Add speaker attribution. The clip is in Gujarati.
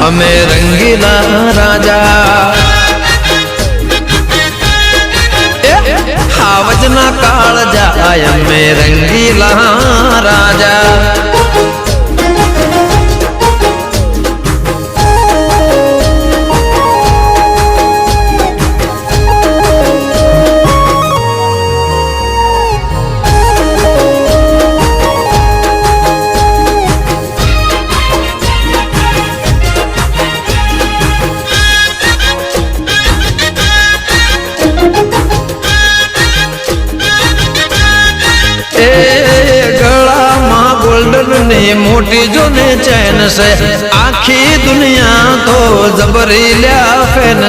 Speaker 1: અમે રંગીલા રાજા હાવજના કાળ જાય અમે રંગીલા રાજા मोटी जो ने चैन से आखी दुनिया तो जबरी लिया फैन